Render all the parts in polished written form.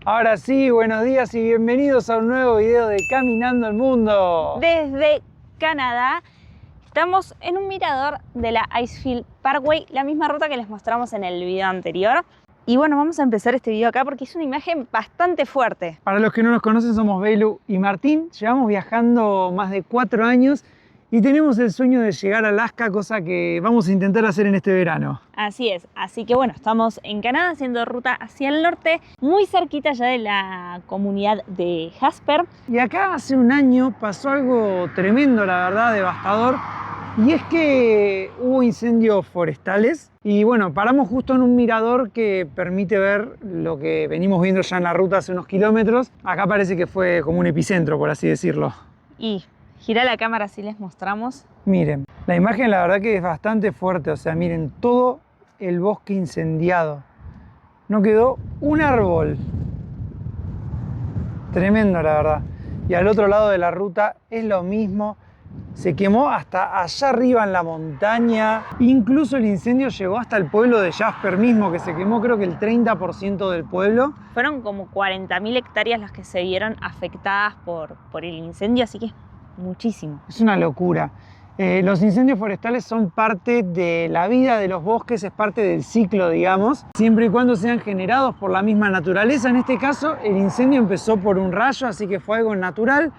Ahora sí, buenos días y bienvenidos a un nuevo video de Caminando el Mundo. Desde Canadá estamos en un mirador de la Icefield Parkway, la misma ruta que les mostramos en el video anterior. Y bueno, vamos a empezar este video acá porque es una imagen bastante fuerte. Para los que no nos conocen, somos Belu y Martín. Llevamos viajando más de 4 años y tenemos el sueño de llegar a Alaska, cosa que vamos a intentar hacer en este verano. Así es, así que bueno, estamos en Canadá haciendo ruta hacia el norte, muy cerquita ya de la comunidad de Jasper. Y acá hace un año pasó algo tremendo, la verdad, devastador. Y es que hubo incendios forestales y bueno, paramos justo en un mirador que permite ver lo que venimos viendo ya en la ruta hace unos kilómetros. Acá parece que fue como un epicentro, por así decirlo. Y gira la cámara así les mostramos. Miren, la imagen la verdad que es bastante fuerte, o sea, miren todo el bosque incendiado. No quedó un árbol. Tremendo, la verdad. Y al otro lado de la ruta es lo mismo. Se quemó hasta allá arriba en la montaña. Incluso el incendio llegó hasta el pueblo de Jasper mismo, que se quemó creo que el 30% del pueblo. Fueron como 40.000 hectáreas las que se vieron afectadas por el incendio, así que muchísimo. Es una locura. Los incendios forestales son parte de la vida de los bosques, es parte del ciclo, digamos, siempre y cuando sean generados por la misma naturaleza. En este caso, el incendio empezó por un rayo, así que fue algo natural,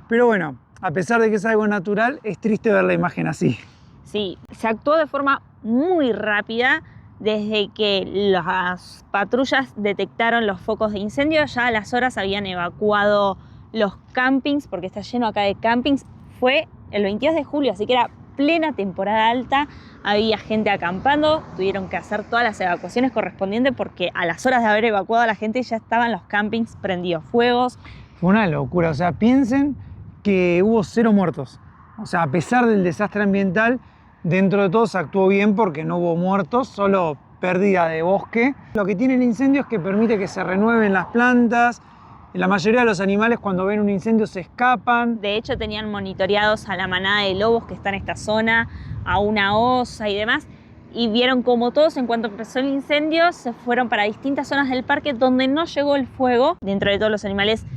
pero bueno, a pesar de que es algo natural, es triste ver la imagen así. Sí, se actuó de forma muy rápida. Desde que las patrullas detectaron los focos de incendio, ya a las horas habían evacuado los campings, porque está lleno acá de campings. Fue el 22 de julio, así que era plena temporada alta, había gente acampando, tuvieron que hacer todas las evacuaciones correspondientes porque a las horas de haber evacuado a la gente ya estaban los campings prendidos fuegos. Fue una locura, o sea, piensen que hubo 0 muertos. O sea, a pesar del desastre ambiental, dentro de todo se actuó bien porque no hubo muertos, solo pérdida de bosque. Lo que tiene el incendio es que permite que se renueven las plantas. La mayoría de los animales cuando ven un incendio se escapan. De hecho tenían monitoreados a la manada de lobos que está en esta zona, a una osa y demás, y vieron como todos en cuanto empezó el incendio se fueron para distintas zonas del parque donde no llegó el fuego. Dentro de todos los animales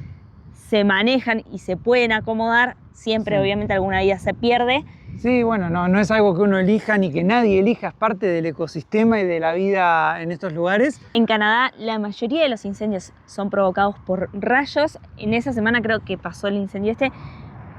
se manejan y se pueden acomodar, siempre sí. Obviamente alguna vida se pierde. Sí, bueno, no es algo que uno elija ni que nadie elija, es parte del ecosistema y de la vida en estos lugares. En Canadá la mayoría de los incendios son provocados por rayos. En esa semana creo que pasó el incendio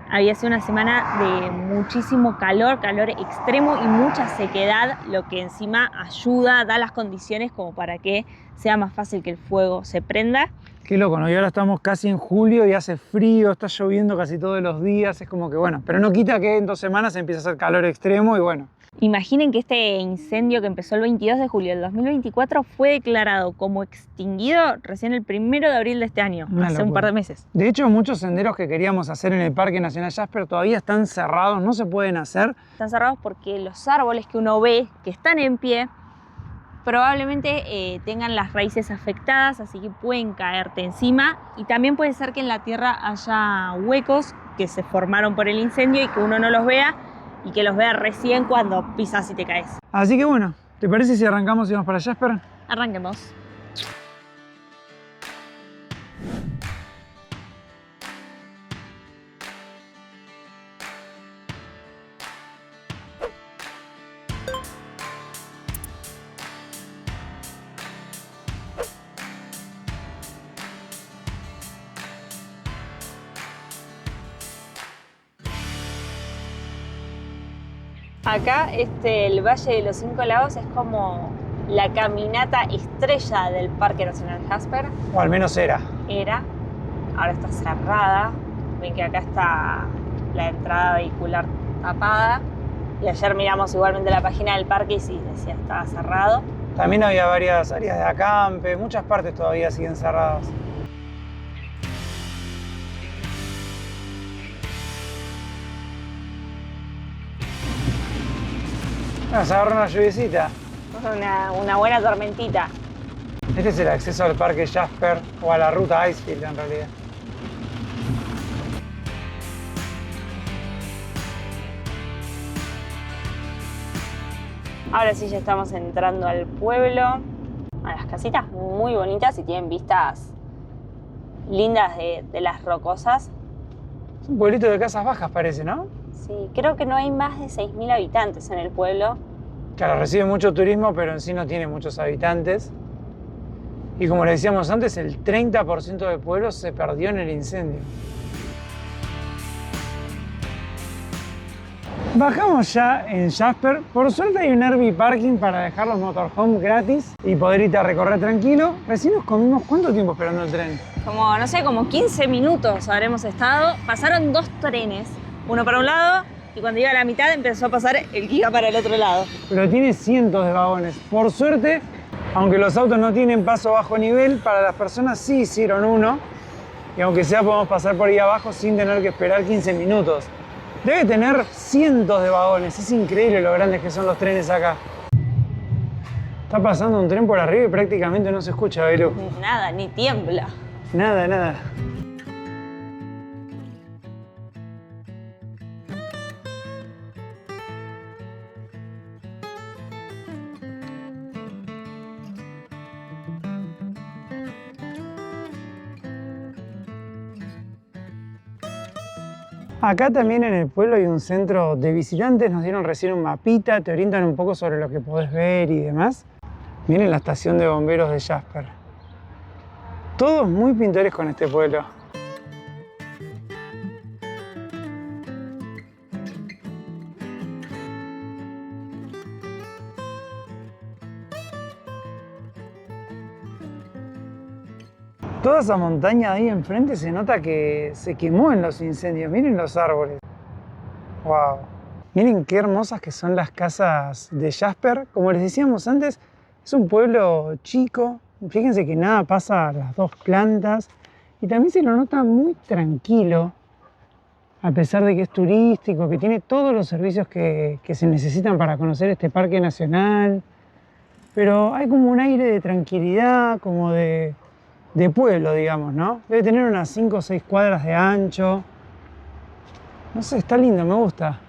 había sido una semana de muchísimo calor extremo y mucha sequedad, lo que encima ayuda, da las condiciones como para que sea más fácil que el fuego se prenda. Qué loco, ¿no? Y ahora estamos casi en julio y hace frío, está lloviendo casi todos los días, es como que bueno, pero no quita que en 2 semanas empieza a hacer calor extremo y bueno. Imaginen que este incendio que empezó el 22 de julio del 2024 fue declarado como extinguido recién el 1 de abril de este año, hace un par de meses. De hecho, muchos senderos que queríamos hacer en el Parque Nacional Jasper todavía están cerrados, no se pueden hacer. Están cerrados porque los árboles que uno ve que están en pie probablemente tengan las raíces afectadas, así que pueden caerte encima, y también puede ser que en la tierra haya huecos que se formaron por el incendio y que uno no los vea y que los vea recién cuando pisas y te caes. Así que bueno, ¿te parece si arrancamos y vamos para Jasper? Arranquemos. Acá el Valle de los 5 Lagos es como la caminata estrella del Parque Nacional Jasper. O al menos era. Era, ahora está cerrada. Ven que acá está la entrada vehicular tapada. Y ayer miramos igualmente la página del parque y sí, decía estaba cerrado. También había varias áreas de acampe, muchas partes todavía siguen cerradas. Se agarró una lluviecita. Una buena tormentita. Este es el acceso al Parque Jasper o a la ruta Icefield en realidad. Ahora sí ya estamos entrando al pueblo, a las casitas muy bonitas y tienen vistas lindas de las rocosas. Es un pueblito de casas bajas parece, ¿no? Sí, creo que no hay más de 6.000 habitantes en el pueblo. Claro, recibe mucho turismo, pero en sí no tiene muchos habitantes. Y como le decíamos antes, el 30% del pueblo se perdió en el incendio. Bajamos ya en Jasper. Por suerte hay un RV parking para dejar los motorhomes gratis y poder irte a recorrer tranquilo. Recién nos comimos, ¿cuánto tiempo esperando el tren? Como, no sé, como 15 minutos habremos estado. Pasaron 2 trenes, uno para un lado y cuando iba a la mitad empezó a pasar el que iba para el otro lado. Pero tiene cientos de vagones. Por suerte, aunque los autos no tienen paso bajo nivel, para las personas sí hicieron uno. Y aunque sea podemos pasar por ahí abajo sin tener que esperar 15 minutos. Debe tener cientos de vagones. Es increíble lo grandes que son los trenes acá. Está pasando un tren por arriba y prácticamente no se escucha, Belu. Nada, ni tiembla. Nada, nada. Acá también en el pueblo hay un centro de visitantes, nos dieron recién un mapita, te orientan un poco sobre lo que podés ver y demás. Miren la estación de bomberos de Jasper. Todo es muy pintoresco en este pueblo. Toda esa montaña ahí enfrente se nota que se quemó en los incendios. Miren los árboles. ¡Wow! Miren qué hermosas que son las casas de Jasper. Como les decíamos antes, es un pueblo chico. Fíjense que nada pasa a las 2 plantas. Y también se lo nota muy tranquilo, a pesar de que es turístico, que tiene todos los servicios que se necesitan para conocer este parque nacional. Pero hay como un aire de tranquilidad, como de pueblo, digamos, ¿no? Debe tener unas 5 o 6 cuadras de ancho. No sé, está lindo, me gusta.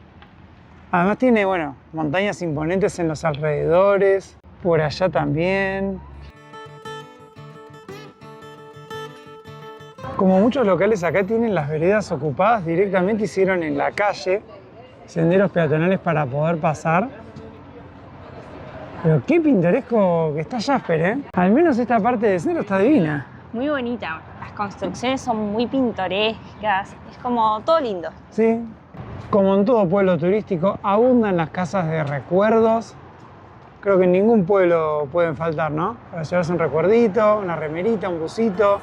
Además tiene, bueno, montañas imponentes en los alrededores, por allá también. Como muchos locales acá tienen las veredas ocupadas, directamente hicieron en la calle senderos peatonales para poder pasar. Pero qué pintoresco que está Jasper, ¿eh? Al menos esta parte del centro está divina. Muy bonita. Las construcciones son muy pintorescas. Es como todo lindo. Sí. Como en todo pueblo turístico, abundan las casas de recuerdos. Creo que en ningún pueblo pueden faltar, ¿no? Para llevarse un recuerdito, una remerita, un busito.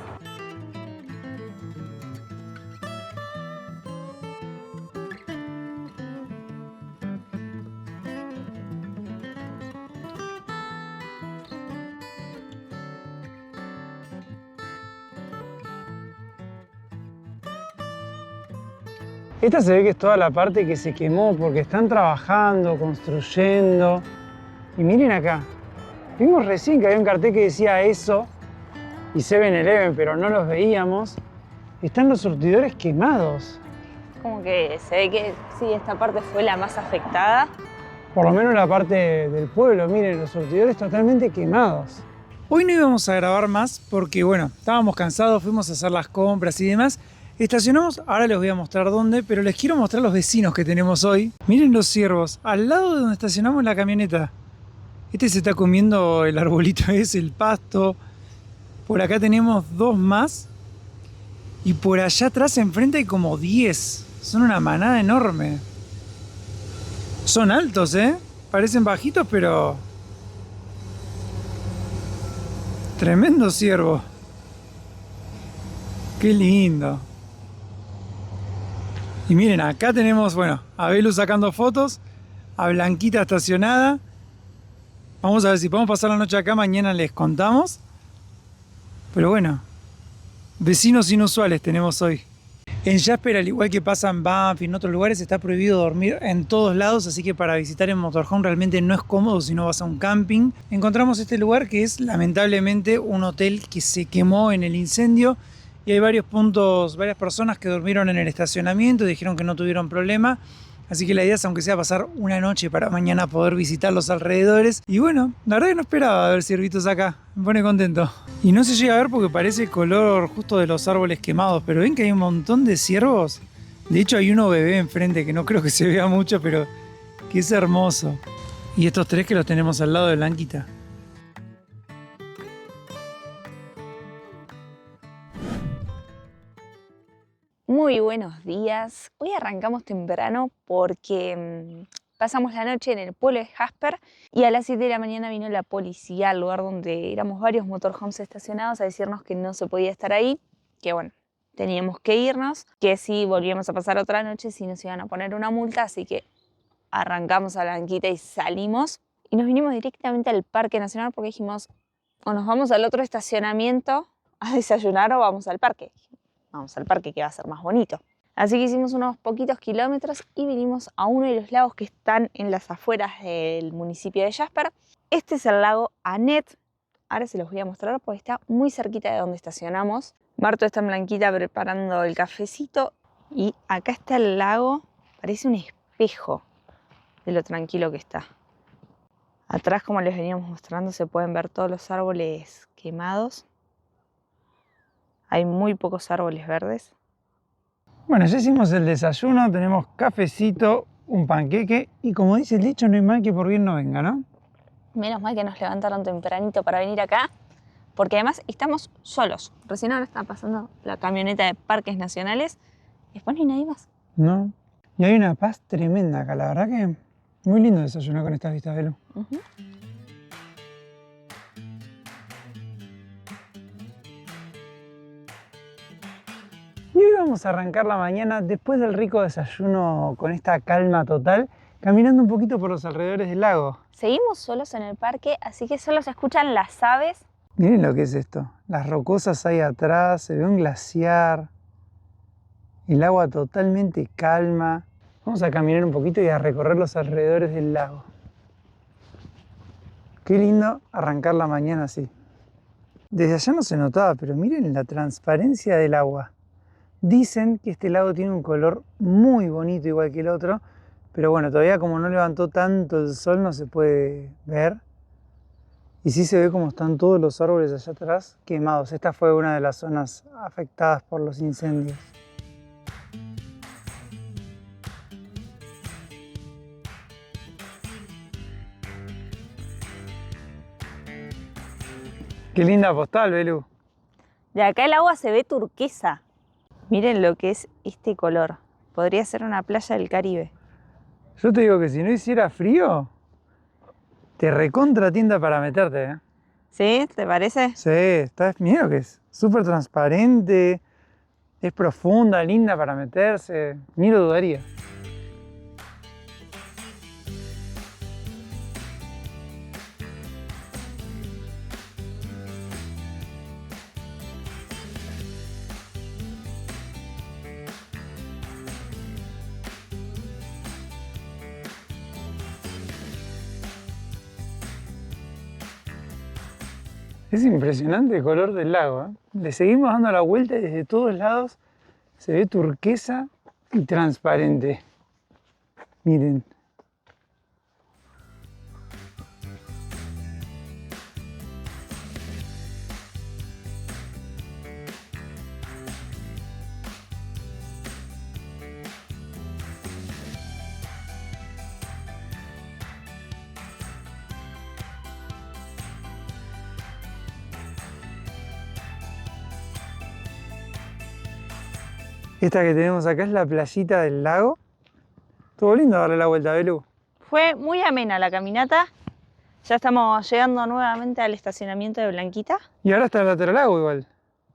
Esta se ve que es toda la parte que se quemó porque están trabajando, construyendo. Y miren acá, vimos recién que había un cartel que decía eso y 7-Eleven, pero no los veíamos. Están los surtidores quemados. Como que se ve que sí, esta parte fue la más afectada. Por lo menos la parte del pueblo, miren, los surtidores totalmente quemados. Hoy no íbamos a grabar más porque, bueno, estábamos cansados, fuimos a hacer las compras y demás. Estacionamos, ahora les voy a mostrar dónde, pero les quiero mostrar los vecinos que tenemos hoy. Miren los ciervos, al lado de donde estacionamos la camioneta. Este se está comiendo el arbolito ese, el pasto. Por acá tenemos 2 más. Y por allá atrás enfrente hay como 10. Son una manada enorme. Son altos, ¿eh? Parecen bajitos, pero... tremendo ciervo. Qué lindo. Y miren, acá tenemos, bueno, a Belu sacando fotos, a Blanquita estacionada. Vamos a ver si podemos pasar la noche acá, mañana les contamos. Pero bueno, vecinos inusuales tenemos hoy. En Jasper, al igual que pasa en Banff y en otros lugares, está prohibido dormir en todos lados, así que para visitar el motorhome realmente no es cómodo si no vas a un camping. Encontramos este lugar que es lamentablemente un hotel que se quemó en el incendio. Y hay varios puntos, varias personas que durmieron en el estacionamiento, dijeron que no tuvieron problema. Así que la idea es, aunque sea, pasar una noche para mañana poder visitar los alrededores. Y bueno, la verdad que no esperaba ver ciervitos acá. Me pone contento. Y no se llega a ver porque parece el color justo de los árboles quemados. Pero ven que hay un montón de ciervos. De hecho hay uno bebé enfrente que no creo que se vea mucho, pero que es hermoso. Y estos tres que los tenemos al lado de Blanquita. Muy buenos días. Hoy arrancamos temprano porque pasamos la noche en el pueblo de Jasper y a las 7 de la mañana vino la policía al lugar donde éramos varios motorhomes estacionados a decirnos que no se podía estar ahí, que bueno, teníamos que irnos, que si volvíamos a pasar otra noche sí nos iban a poner una multa, así que arrancamos a Blanquita y salimos y nos vinimos directamente al Parque Nacional porque dijimos, o nos vamos al otro estacionamiento a desayunar o vamos al parque. Vamos al parque que va a ser más bonito. Así que hicimos unos poquitos kilómetros y vinimos a uno de los lagos que están en las afueras del municipio de Jasper. Este es el lago Annette. Ahora se los voy a mostrar porque está muy cerquita de donde estacionamos. Marto está en Blanquita preparando el cafecito y acá está el lago. Parece un espejo de lo tranquilo que está. Atrás, como les veníamos mostrando, se pueden ver todos los árboles quemados. Hay muy pocos árboles verdes. Bueno, ya hicimos el desayuno, tenemos cafecito, un panqueque y como dice el dicho, no hay mal que por bien no venga, ¿no? Menos mal que nos levantaron tempranito para venir acá, porque además estamos solos. Recién ahora está pasando la camioneta de Parques Nacionales y después no hay nadie más. No. Y hay una paz tremenda acá, la verdad que muy lindo desayunar con estas vistas, Belu. Y hoy vamos a arrancar la mañana después del rico desayuno con esta calma total, caminando un poquito por los alrededores del lago. Seguimos solos en el parque, así que solo se escuchan las aves. Miren lo que es esto. Las rocosas ahí atrás, se ve un glaciar, el agua totalmente calma. Vamos a caminar un poquito y a recorrer los alrededores del lago. Qué lindo arrancar la mañana así. Desde allá no se notaba, pero miren la transparencia del agua. Dicen que este lago tiene un color muy bonito igual que el otro, pero bueno, todavía como no levantó tanto el sol no se puede ver. Y sí se ve como están todos los árboles allá atrás quemados. Esta fue una de las zonas afectadas por los incendios. Qué linda postal, Belu. De acá el agua se ve turquesa. Miren lo que es este color. Podría ser una playa del Caribe. Yo te digo que si no hiciera frío, te recontra tienda para meterte, ¿eh? ¿Sí? ¿Te parece? Sí, mira lo que es. Súper transparente, es profunda, linda para meterse. Ni lo dudaría. Es impresionante el color del lago, ¿eh? Le seguimos dando la vuelta y desde todos lados se ve turquesa y transparente. Miren. Esta que tenemos acá es la playita del lago. Estuvo lindo darle la vuelta, Belu. Fue muy amena la caminata. Ya estamos llegando nuevamente al estacionamiento de Blanquita. Y ahora está el otro lago igual.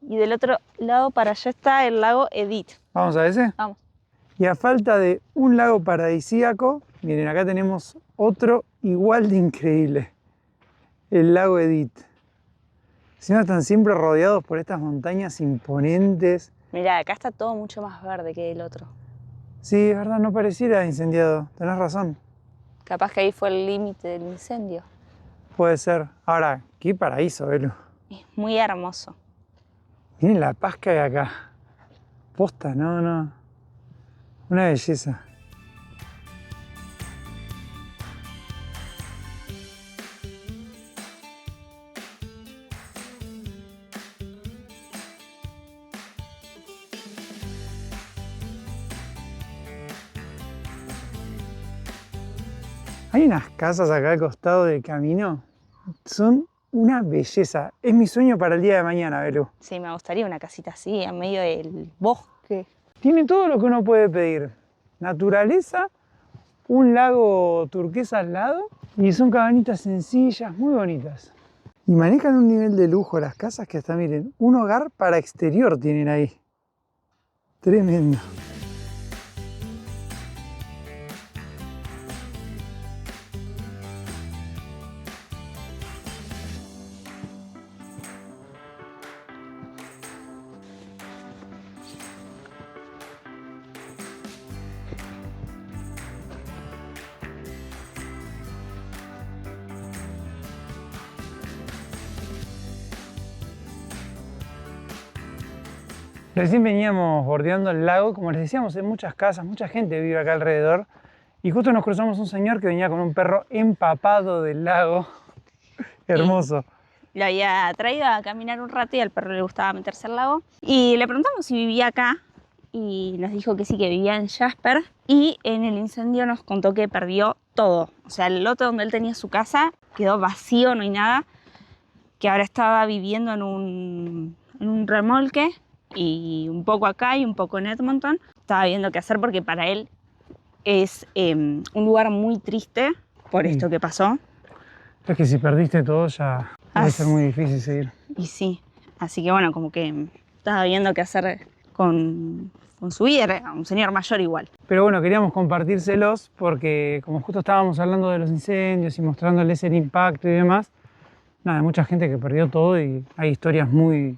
Y del otro lado para allá está el lago Edith. ¿Vamos a ese? Vamos. Y a falta de un lago paradisíaco, miren, acá tenemos otro igual de increíble. El lago Edith. Encima están siempre rodeados por estas montañas imponentes. Mirá, acá está todo mucho más verde que el otro. Sí, es verdad, no pareciera incendiado. Tenés razón. Capaz que ahí fue el límite del incendio. Puede ser. Ahora, qué paraíso, Belu. Es muy hermoso. Miren la paz que hay acá. Posta, no. Una belleza. Hay unas casas acá al costado del camino, son una belleza. Es mi sueño para el día de mañana, Belu. Sí, me gustaría una casita así, en medio del bosque. Tiene todo lo que uno puede pedir. Naturaleza, un lago turquesa al lado y son cabañitas sencillas, muy bonitas. Y manejan un nivel de lujo las casas que hasta, miren, un hogar para exterior tienen ahí. Tremendo. Recién veníamos bordeando el lago, como les decíamos, hay muchas casas, mucha gente vive acá alrededor. Y justo nos cruzamos un señor que venía con un perro empapado del lago. Hermoso. Lo había traído a caminar un rato y al perro le gustaba meterse al lago. Y le preguntamos si vivía acá y nos dijo que sí, que vivía en Jasper. Y en el incendio nos contó que perdió todo. O sea, el lote donde él tenía su casa quedó vacío, no hay nada. Que ahora estaba viviendo en un remolque y un poco acá y un poco en Edmonton. Estaba viendo qué hacer porque para él es un lugar muy triste por esto que pasó. Es que si perdiste todo ya debe ser muy difícil seguir. Y sí, así que bueno, como que estaba viendo qué hacer con su vida, era un señor mayor igual. Pero bueno, queríamos compartírselos porque como justo estábamos hablando de los incendios y mostrándoles el impacto y demás, nada, hay mucha gente que perdió todo y hay historias muy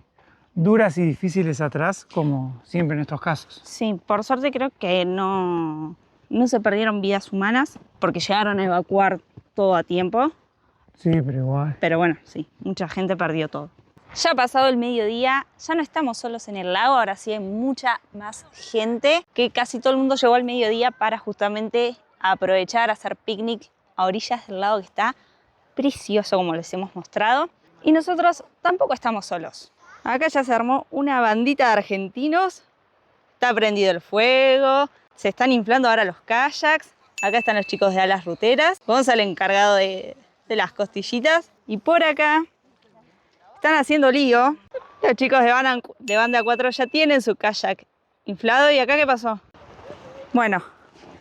duras y difíciles atrás, como siempre en estos casos. Sí, por suerte creo que no se perdieron vidas humanas porque llegaron a evacuar todo a tiempo. Sí, pero igual. Pero bueno, sí, mucha gente perdió todo. Ya pasado el mediodía, ya no estamos solos en el lago, ahora sí hay mucha más gente, que casi todo el mundo llegó al mediodía para justamente aprovechar, hacer picnic a orillas del lago que está precioso como les hemos mostrado. Y nosotros tampoco estamos solos. Acá ya se armó una bandita de argentinos, está prendido el fuego, se están inflando ahora los kayaks. Acá están los chicos de alas ruteras, Gonzalo el encargado de las costillitas. Y por acá están haciendo lío. Los chicos de banda 4 ya tienen su kayak inflado. ¿Y acá qué pasó? Bueno,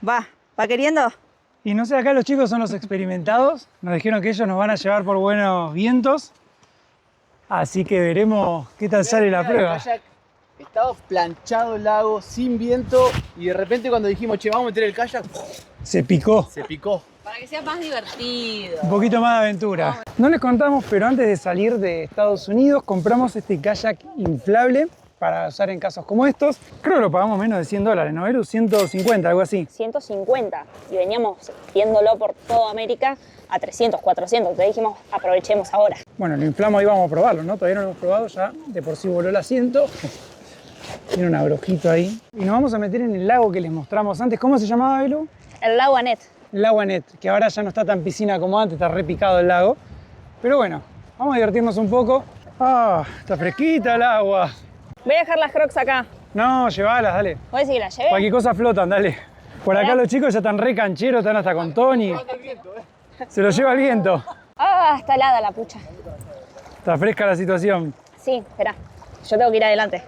va queriendo. Y no sé, acá los chicos son los experimentados. Nos dijeron que ellos nos van a llevar por buenos vientos. Así que veremos qué tal sale la prueba. Estaba planchado el lago, sin viento, y de repente cuando dijimos, che, vamos a meter el kayak, Se picó. se picó. Para que sea más divertido. Un poquito más de aventura. No les contamos, pero antes de salir de Estados Unidos compramos este kayak inflable para usar en casos como estos. Creo que lo pagamos menos de $100, ¿no, Eru? 150, algo así. 150 y veníamos viéndolo por toda América a 300, 400. Entonces dijimos, aprovechemos ahora. Bueno, lo inflamos y vamos a probarlo, ¿no? Todavía no lo hemos probado, ya de por sí voló el asiento. Tiene un abrojito ahí. Y nos vamos a meter en el lago que les mostramos antes. ¿Cómo se llamaba, Belu? El lago Anet. El lago Anet, que ahora ya no está tan piscina como antes, está repicado el lago. Pero bueno, vamos a divertirnos un poco. Ah, está fresquita el agua. Voy a dejar las crocs acá. No, llévalas, dale. ¿Voy a decir que las lleve? Cualquier cosa flotan, dale. Por acá los chicos ya están re cancheros, están hasta con Tony. Se lo lleva el viento. Ah, está helada la pucha. Está fresca la situación. Sí, espera. Yo tengo que ir adelante.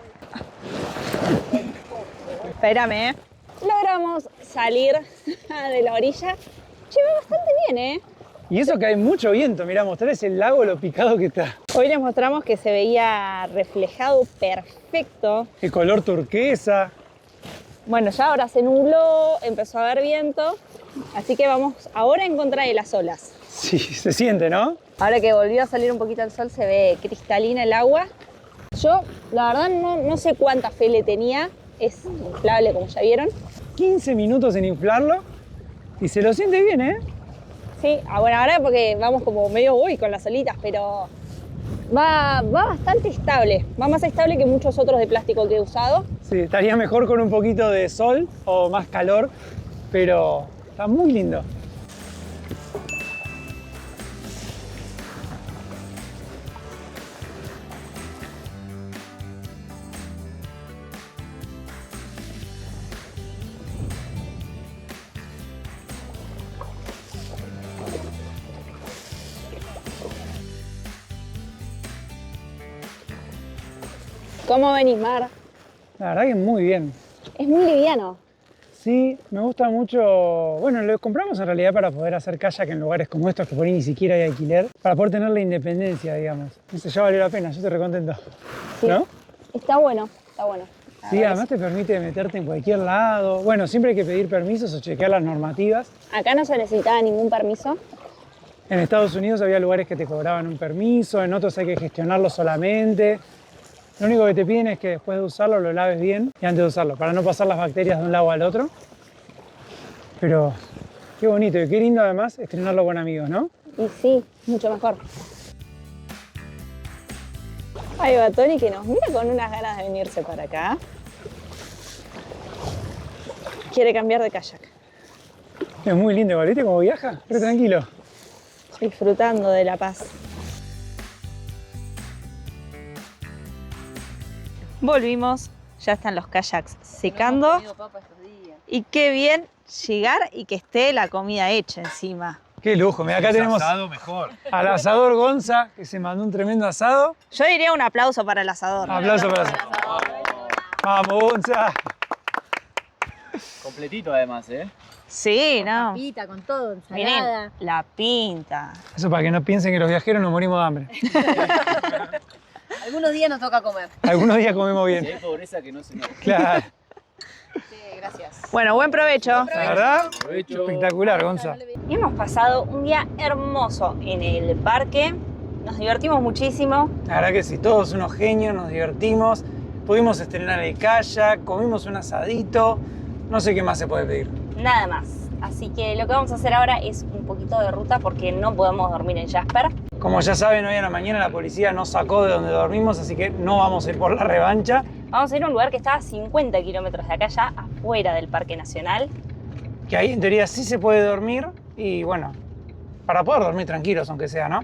Espérame, Logramos salir de la orilla. Lleva bastante bien, Y eso que hay mucho viento, mirá, mostrarles el lago, lo picado que está. Hoy les mostramos que se veía reflejado perfecto. El color turquesa. Bueno, ya ahora se nubló, empezó a haber viento, así que vamos ahora en contra de las olas. Sí, se siente, ¿no? Ahora que volvió a salir un poquito el sol, se ve cristalina el agua. Yo, la verdad, no sé cuánta fe le tenía. Es inflable, como ya vieron. 15 minutos en inflarlo y se lo siente bien, ¿eh? Sí, bueno, ahora porque vamos como medio con las olitas, pero va bastante estable. Va más estable que muchos otros de plástico que he usado. Sí, estaría mejor con un poquito de sol o más calor, pero está muy lindo. ¿Cómo venís, Mar? La verdad que muy bien. Es muy liviano. Sí, me gusta mucho. Bueno, lo compramos en realidad para poder hacer kayak en lugares como estos que por ahí ni siquiera hay alquiler, para poder tener la independencia, digamos. Eso ya valió la pena, yo estoy recontento. Sí. ¿No? Está bueno, está bueno. Sí, además te permite meterte en cualquier lado. Bueno, siempre hay que pedir permisos o chequear las normativas. Acá no se necesitaba ningún permiso. En Estados Unidos había lugares que te cobraban un permiso, en otros hay que gestionarlo solamente. Lo único que te piden es que después de usarlo lo laves bien y antes de usarlo, para no pasar las bacterias de un lado al otro. Pero qué bonito y qué lindo además estrenarlo con amigos, ¿no? Y sí, mucho mejor. Ahí va Tony que nos mira con unas ganas de venirse para acá. Quiere cambiar de kayak. Es muy lindo, ¿viste cómo viaja? Pero tranquilo. Disfrutando de la paz. Volvimos, ya están los kayaks secando. Y qué bien llegar y que esté la comida hecha encima. Qué lujo, mira, acá tenemos Asado mejor. al asador Gonza, que se mandó un tremendo asado. Yo diría un aplauso para el asador. Aplauso para el asador. Vamos, Gonza. Completito además, ¿eh? Sí, no. Papita, con todo, Miren, ensalada. la pinta. Eso para que no piensen que los viajeros nos morimos de hambre. Algunos días nos toca comer. Algunos días comemos Si bien. hay pobreza que no se nota. Claro. Sí, gracias. Bueno, buen provecho. La verdad, Provecho. espectacular, Gonza. Y hemos pasado un día hermoso en el parque. Nos divertimos muchísimo. La verdad que sí, todos unos genios, nos divertimos. Pudimos estrenar el kayak, comimos un asadito. No sé qué más se puede pedir. Nada más. Así que lo que vamos a hacer ahora es un poquito de ruta porque no podemos dormir en Jasper. Como ya saben, hoy a la mañana la policía nos sacó de donde dormimos, así que no vamos a ir por la revancha. Vamos a ir a un lugar que está a 50 kilómetros de acá, ya afuera del Parque Nacional. Que ahí en teoría sí se puede dormir y bueno, para poder dormir tranquilos aunque sea, ¿no?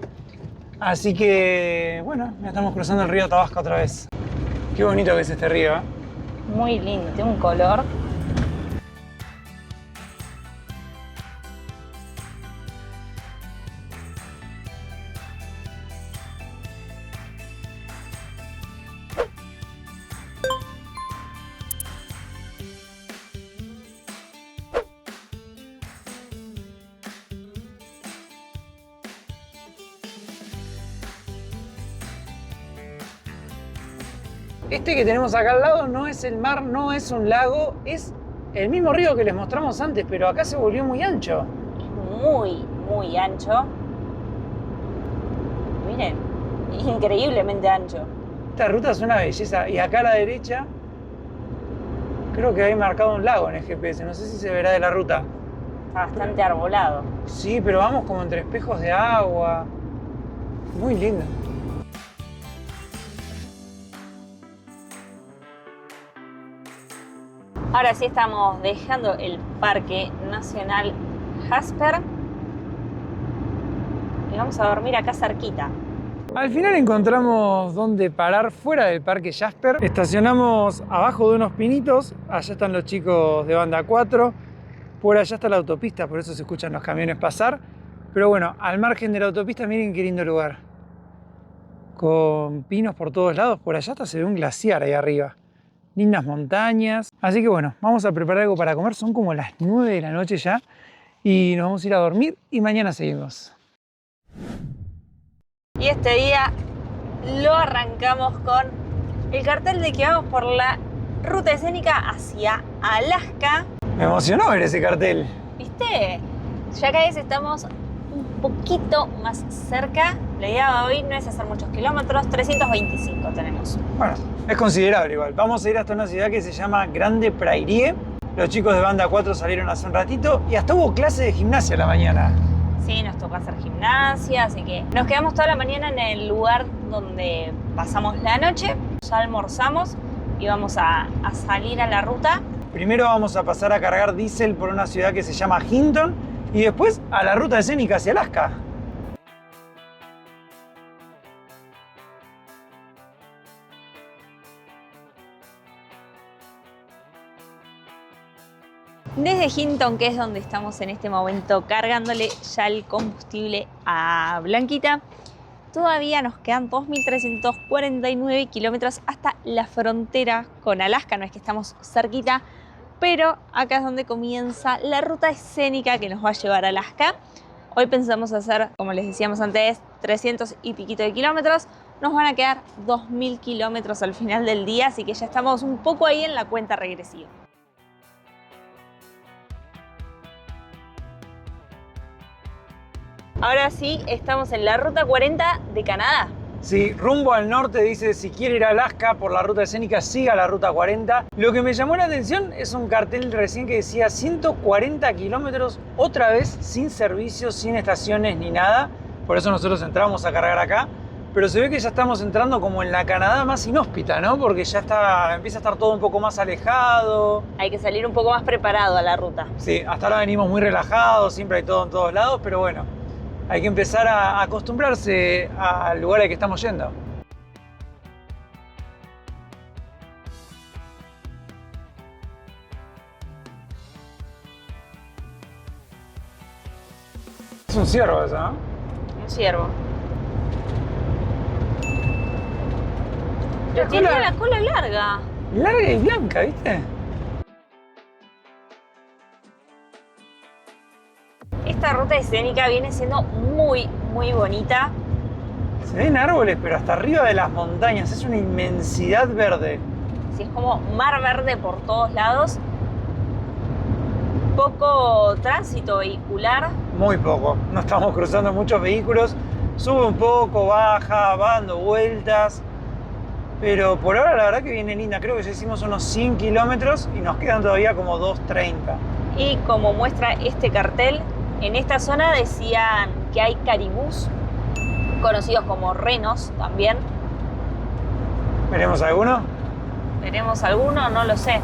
Así que bueno, ya estamos cruzando el río Tabasco otra vez. Qué bonito que es este río, ¿eh? Muy lindo, tiene un color. Este que tenemos acá al lado no es el mar, no es un lago, es el mismo río que les mostramos antes, pero acá se volvió muy ancho. Es muy, muy ancho. Miren, increíblemente ancho. Esta ruta es una belleza y acá a la derecha creo que hay marcado un lago en el GPS, no sé si se verá de la ruta. Está bastante arbolado. Sí, pero vamos como entre espejos de agua. Muy lindo. Ahora sí estamos dejando el Parque Nacional Jasper. Y vamos a dormir acá cerquita. Al final encontramos dónde parar fuera del Parque Jasper. Estacionamos abajo de unos pinitos. Allá están los chicos de Banda 4. Por allá está la autopista, por eso se escuchan los camiones pasar. Pero bueno, al margen de la autopista, miren qué lindo lugar. Con pinos por todos lados. Por allá hasta se ve un glaciar ahí arriba. Lindas montañas. Así que bueno, vamos a preparar algo para comer. Son como las 9 de la noche ya. Y nos vamos a ir a dormir y mañana seguimos. Y este día lo arrancamos con el cartel de que vamos por la ruta escénica hacia Alaska. Me emocionó ver ese cartel. ¿Viste? Ya cada vez estamos un poquito más cerca. La idea de hoy no es hacer muchos kilómetros, 325 tenemos. Bueno, es considerable igual. Vamos a ir hasta una ciudad que se llama Grande Prairie. Los chicos de Banda 4 salieron hace un ratito y hasta hubo clase de gimnasia a la mañana. Sí, nos tocó hacer gimnasia, así que nos quedamos toda la mañana en el lugar donde pasamos la noche. Ya almorzamos y vamos a salir a la ruta. Primero vamos a pasar a cargar diésel por una ciudad que se llama Hinton y después a la ruta escénica hacia Alaska. Desde Hinton, que es donde estamos en este momento cargándole ya el combustible a Blanquita, todavía nos quedan 2.349 kilómetros hasta la frontera con Alaska. No es que estamos cerquita, pero acá es donde comienza la ruta escénica que nos va a llevar a Alaska. Hoy pensamos hacer, como les decíamos antes, 300 y piquito de kilómetros. Nos van a quedar 2.000 kilómetros al final del día, así que ya estamos un poco ahí en la cuenta regresiva. Ahora sí, estamos en la ruta 40 de Canadá. Sí, rumbo al norte, dice, si quiere ir a Alaska por la ruta escénica, siga la ruta 40. Lo que me llamó la atención es un cartel recién que decía 140 kilómetros, otra vez sin servicios, sin estaciones ni nada. Por eso nosotros entramos a cargar acá. Pero se ve que ya estamos entrando como en la Canadá más inhóspita, ¿no? Porque ya empieza a estar todo un poco más alejado. Hay que salir un poco más preparado a la ruta. Sí, hasta ahora venimos muy relajados, siempre hay todo en todos lados, pero bueno, hay que empezar a acostumbrarse al lugar al que estamos yendo. Es un ciervo eso, ¿no? Un ciervo. Pero tiene la cola larga. Larga y blanca, ¿viste? Esta ruta escénica viene siendo muy bonita. Se ven árboles, pero hasta arriba de las montañas. Es una inmensidad verde. Sí, es como mar verde por todos lados. Poco tránsito vehicular. Muy poco. No estamos cruzando muchos vehículos. Sube un poco, baja, va dando vueltas. Pero por ahora la verdad que viene linda. Creo que ya hicimos unos 100 kilómetros y nos quedan todavía como 230. Y como muestra este cartel, en esta zona decían que hay caribús, conocidos como renos también. ¿Veremos alguno? ¿Veremos alguno? No lo sé.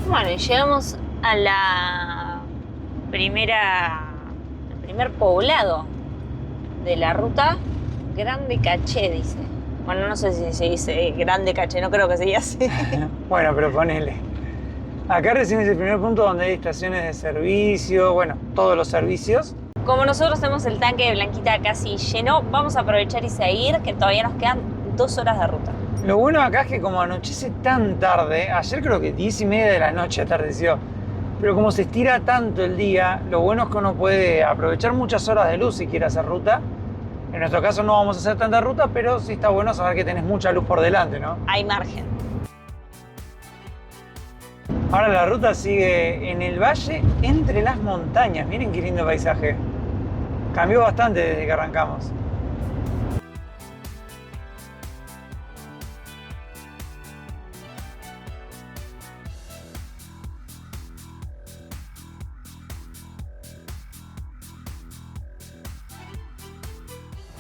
Bueno, y llegamos a el primer poblado de la ruta, Grande Caché, dice. Bueno, no sé si se dice Grande Caché, no creo que se diga así. Bueno, pero ponele. Acá recién es el primer punto donde hay estaciones de servicio, bueno, todos los servicios. Como nosotros tenemos el tanque de Blanquita casi lleno, vamos a aprovechar y seguir, que todavía nos quedan 2 horas de ruta. Lo bueno acá es que como anochece tan tarde, ayer creo que 10:30 de la noche atardeció, pero como se estira tanto el día, lo bueno es que uno puede aprovechar muchas horas de luz si quiere hacer ruta. En nuestro caso no vamos a hacer tanta ruta, pero sí está bueno saber que tenés mucha luz por delante, ¿no? Hay margen. Ahora la ruta sigue en el valle entre las montañas. Miren qué lindo paisaje. Cambió bastante desde que arrancamos.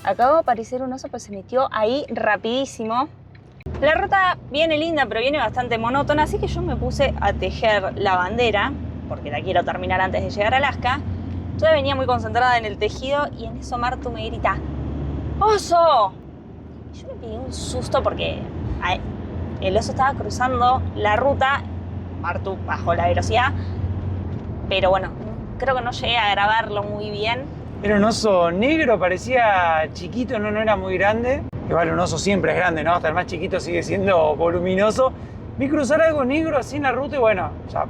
Acaba de aparecer un oso, pues se metió ahí rapidísimo. La ruta viene linda, pero viene bastante monótona, así que yo me puse a tejer la bandera, porque la quiero terminar antes de llegar a Alaska. Yo venía muy concentrada en el tejido y en eso Martu me grita: ¡Oso! Y yo me pegué un susto porque el oso estaba cruzando la ruta. Martu bajó la velocidad, pero bueno, creo que no llegué a grabarlo muy bien. Era un oso negro, parecía chiquito, no era muy grande. Igual un oso siempre es grande, ¿no? Hasta el más chiquito sigue siendo voluminoso. Vi cruzar algo negro así en la ruta y bueno, o sea,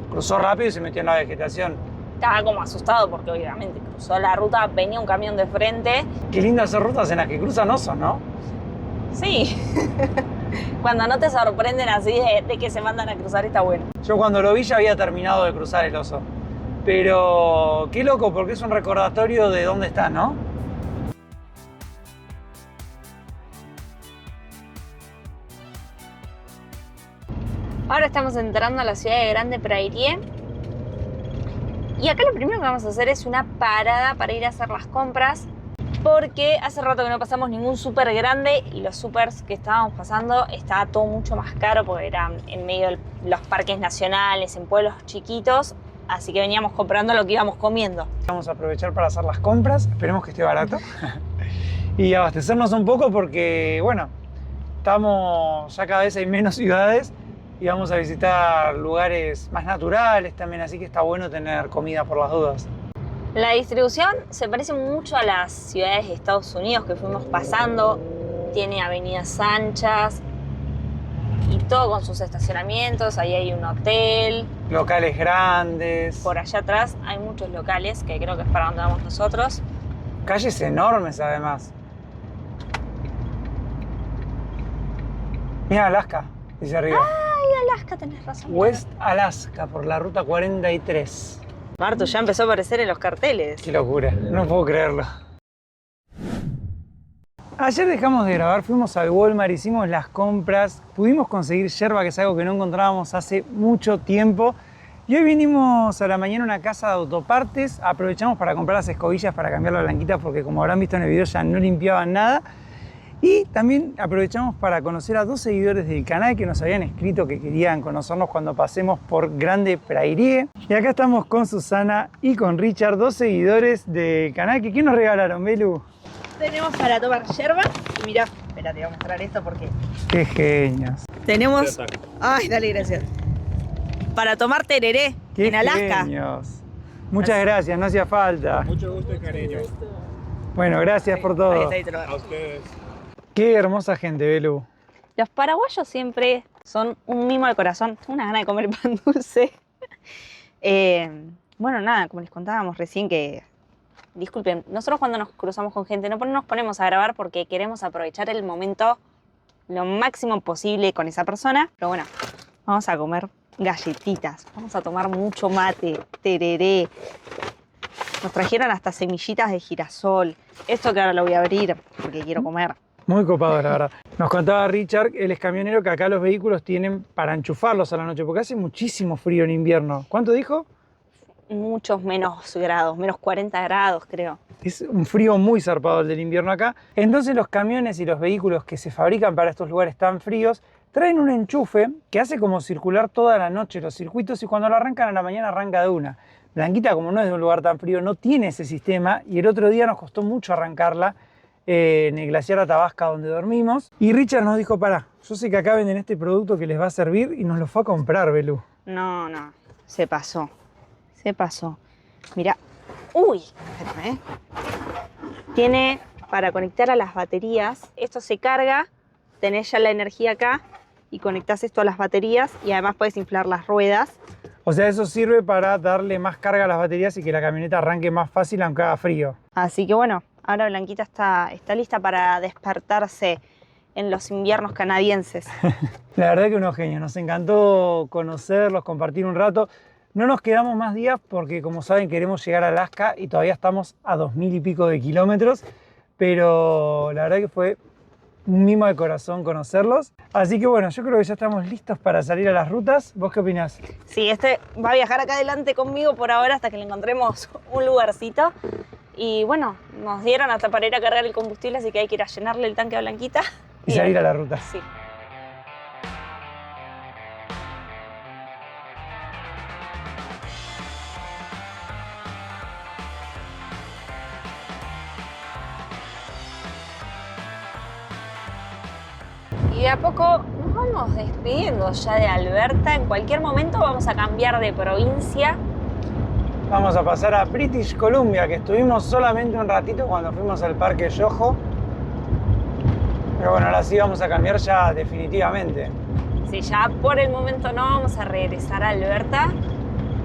cruzó rápido y se metió en la vegetación. Estaba como asustado porque obviamente cruzó la ruta, venía un camión de frente. Qué lindo hacer rutas en las que cruzan osos, ¿no? Sí. Cuando no te sorprenden así de que se mandan a cruzar está bueno. Yo cuando lo vi ya había terminado de cruzar el oso. Pero qué loco, porque es un recordatorio de dónde está, ¿no? Ahora estamos entrando a la ciudad de Grande Prairie. Y acá lo primero que vamos a hacer es una parada para ir a hacer las compras, porque hace rato que no pasamos ningún súper grande y los súpers que estábamos pasando estaba todo mucho más caro porque eran en medio de los parques nacionales, en pueblos chiquitos. Así que veníamos comprando lo que íbamos comiendo. Vamos a aprovechar para hacer las compras, esperemos que esté barato. y abastecernos un poco porque, bueno, ya cada vez hay menos ciudades y vamos a visitar lugares más naturales también, así que está bueno tener comida por las dudas. La distribución se parece mucho a las ciudades de Estados Unidos que fuimos pasando. Tiene avenidas anchas y todo con sus estacionamientos. Ahí hay un hotel. Locales grandes. Por allá atrás hay muchos locales, que creo que es para donde vamos nosotros. Calles enormes además. Mira Alaska, dice arriba. Ay, Alaska, tenés razón. West Alaska, por la ruta 43. Martu, ya empezó a aparecer en los carteles. Qué locura, no puedo creerlo. Ayer dejamos de grabar, fuimos al Walmart, hicimos las compras, pudimos conseguir yerba, que es algo que no encontrábamos hace mucho tiempo. Y hoy vinimos a la mañana a una casa de autopartes, aprovechamos para comprar las escobillas para cambiar la blanquita porque como habrán visto en el video ya no limpiaban nada. Y también aprovechamos para conocer a 2 seguidores del canal que nos habían escrito que querían conocernos cuando pasemos por Grande Prairie. Y acá estamos con Susana y con Richard, 2 seguidores del canal. ¿Qué nos regalaron, Belu? Tenemos para tomar yerba. Y mirá, espera, te voy a mostrar esto porque... ¡Qué genios! Tenemos... Ay, dale, gracias. Para tomar tereré ¡Qué en Alaska. genios! Muchas gracias, no hacía falta. Mucho gusto y cariño. Bueno, gracias por todo. Ahí te lo A ustedes. Qué hermosa gente, Belu. Los paraguayos siempre son un mimo al corazón. Tengo una gana de comer pan dulce. Bueno, nada, como les contábamos recién que... Disculpen, nosotros cuando nos cruzamos con gente no nos ponemos a grabar porque queremos aprovechar el momento lo máximo posible con esa persona. Pero bueno, vamos a comer galletitas, vamos a tomar mucho mate, tereré. Nos trajeron hasta semillitas de girasol. Esto que ahora lo voy a abrir porque quiero comer. Muy copado, la verdad. Nos contaba Richard, él es camionero, que acá los vehículos tienen para enchufarlos a la noche, porque hace muchísimo frío en invierno. ¿Cuánto dijo? Muchos menos grados, menos 40 grados creo. Es un frío muy zarpado el del invierno acá. Entonces los camiones y los vehículos que se fabrican para estos lugares tan fríos traen un enchufe que hace como circular toda la noche los circuitos y cuando lo arrancan a la mañana arranca de una. Blanquita, como no es de un lugar tan frío, no tiene ese sistema y el otro día nos costó mucho arrancarla en el glaciar Athabasca donde dormimos. Y Richard nos dijo, pará, yo sé que acá venden este producto que les va a servir y nos lo fue a comprar, Belu. No, se pasó. Se pasó. Mira. Uy, espérame. Tiene para conectar a las baterías. Esto se carga, tenés ya la energía acá y conectás esto a las baterías y además puedes inflar las ruedas. O sea, eso sirve para darle más carga a las baterías y que la camioneta arranque más fácil aunque haga frío. Así que bueno, ahora Blanquita está lista para despertarse en los inviernos canadienses. La verdad que unos genios, nos encantó conocerlos, compartir un rato. No nos quedamos más días porque, como saben, queremos llegar a Alaska y todavía estamos a 2000 y pico de kilómetros, pero la verdad que fue un mimo de corazón conocerlos. Así que bueno, yo creo que ya estamos listos para salir a las rutas. ¿Vos qué opinás? Sí, este va a viajar acá adelante conmigo por ahora hasta que le encontremos un lugarcito. Y bueno, nos dieron hasta para ir a cargar el combustible, así que hay que ir a llenarle el tanque a Blanquita. Y salir a la ruta. Sí. Y de a poco nos vamos despidiendo ya de Alberta. En cualquier momento vamos a cambiar de provincia. Vamos a pasar a British Columbia, que estuvimos solamente un ratito cuando fuimos al Parque Yoho. Pero bueno, ahora sí vamos a cambiar ya definitivamente. Sí, ya por el momento no, vamos a regresar a Alberta.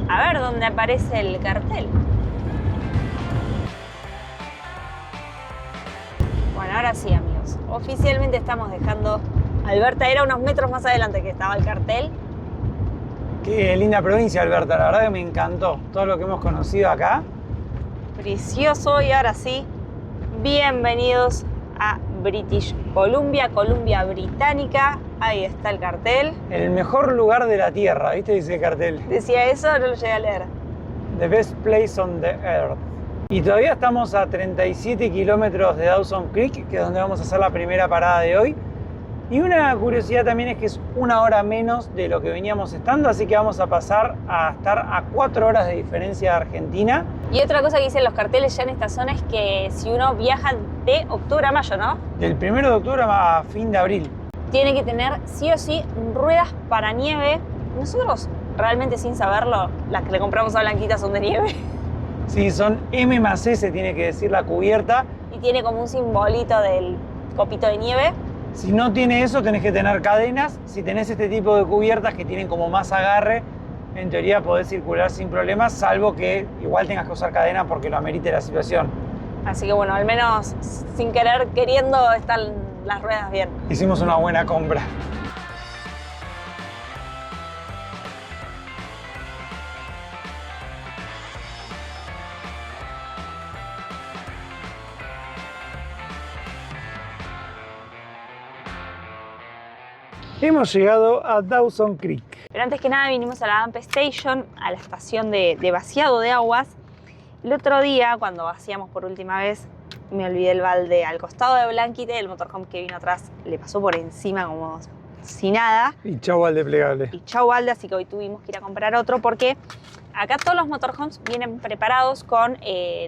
A ver dónde aparece el cartel. Bueno, ahora sí, amigos. Oficialmente estamos dejando Alberta. Era unos metros más adelante que estaba el cartel. Qué linda provincia, Alberta. La verdad que me encantó todo lo que hemos conocido acá. Precioso. Y ahora sí, bienvenidos a British Columbia, Columbia Británica. Ahí está el cartel. El mejor lugar de la Tierra, ¿viste? Dice el cartel. Decía eso, no lo llegué a leer. The best place on the earth. Y todavía estamos a 37 kilómetros de Dawson Creek, que es donde vamos a hacer la primera parada de hoy. Y una curiosidad también es que es 1 hora menos de lo que veníamos estando, así que vamos a pasar a estar a 4 horas de diferencia de Argentina. Y otra cosa que dicen los carteles ya en esta zona es que si uno viaja de octubre a mayo, ¿no? Del 1 de octubre a fin de abril. Tiene que tener sí o sí ruedas para nieve. Nosotros, realmente sin saberlo, las que le compramos a Blanquita son de nieve. Sí, son M+S, tiene que decir la cubierta. Y tiene como un simbolito del copito de nieve. Si no tiene eso, tenés que tener cadenas. Si tenés este tipo de cubiertas que tienen como más agarre, en teoría podés circular sin problemas, salvo que igual tengas que usar cadena porque lo amerite la situación. Así que bueno, al menos sin querer, queriendo, están las ruedas bien. Hicimos una buena compra. Hemos llegado a Dawson Creek. Pero antes que nada vinimos a la Dump Station, a la estación de vaciado de aguas. El otro día, cuando vaciamos por última vez, me olvidé el balde al costado de Blanquita y el motorhome que vino atrás le pasó por encima como si nada. Y chau al desplegable. Y chau balde, así que hoy tuvimos que ir a comprar otro porque acá todos los motorhomes vienen preparados con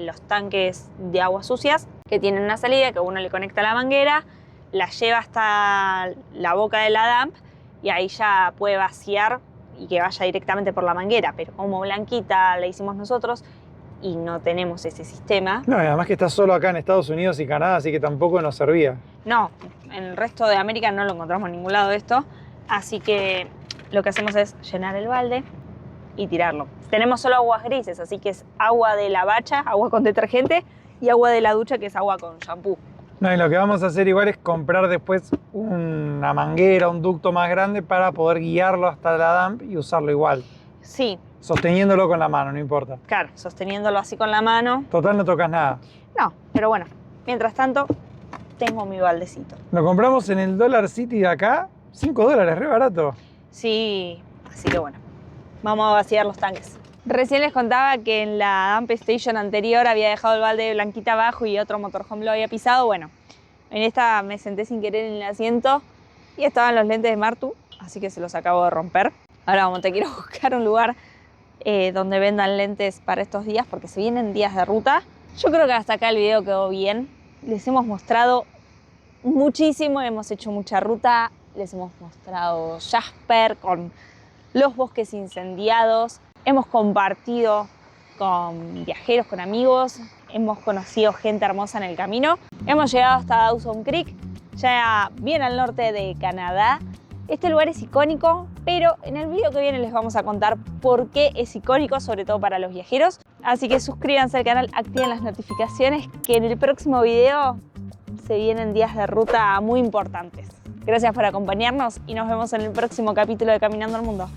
los tanques de aguas sucias que tienen una salida que uno le conecta a la manguera, la lleva hasta la boca de la dump y ahí ya puede vaciar y que vaya directamente por la manguera. Pero como Blanquita la hicimos nosotros y no tenemos ese sistema. No, y además que está solo acá en Estados Unidos y Canadá, así que tampoco nos servía. No, en el resto de América no lo encontramos en ningún lado de esto. Así que lo que hacemos es llenar el balde y tirarlo. Tenemos solo aguas grises, así que es agua de la bacha, agua con detergente y agua de la ducha, que es agua con shampoo. No, y lo que vamos a hacer igual es comprar después una manguera, un ducto más grande para poder guiarlo hasta la dump y usarlo igual. Sí, Sosteniéndolo con la mano, no importa. claro, sosteniéndolo así con la mano. Total, no tocas nada. No, pero bueno, mientras tanto, tengo mi baldecito. Lo compramos en el Dollar City de acá, $5, re barato. Sí, así que bueno, vamos a vaciar los tanques. Recién les contaba que en la dump station anterior había dejado el balde de Blanquita abajo y otro motorhome lo había pisado. Bueno, en esta me senté sin querer en el asiento y estaban los lentes de Martu, así que se los acabo de romper. Ahora vamos, te quiero buscar un lugar donde vendan lentes para estos días porque se vienen días de ruta. Yo creo que hasta acá el video quedó bien. Les hemos mostrado muchísimo, hemos hecho mucha ruta. Les hemos mostrado Jasper con los bosques incendiados. Hemos compartido con viajeros, con amigos. Hemos conocido gente hermosa en el camino. Hemos llegado hasta Dawson Creek, ya bien al norte de Canadá. Este lugar es icónico, pero en el video que viene les vamos a contar por qué es icónico, sobre todo para los viajeros. Así que suscríbanse al canal, activen las notificaciones, que en el próximo video se vienen días de ruta muy importantes. Gracias por acompañarnos y nos vemos en el próximo capítulo de Caminando al Mundo.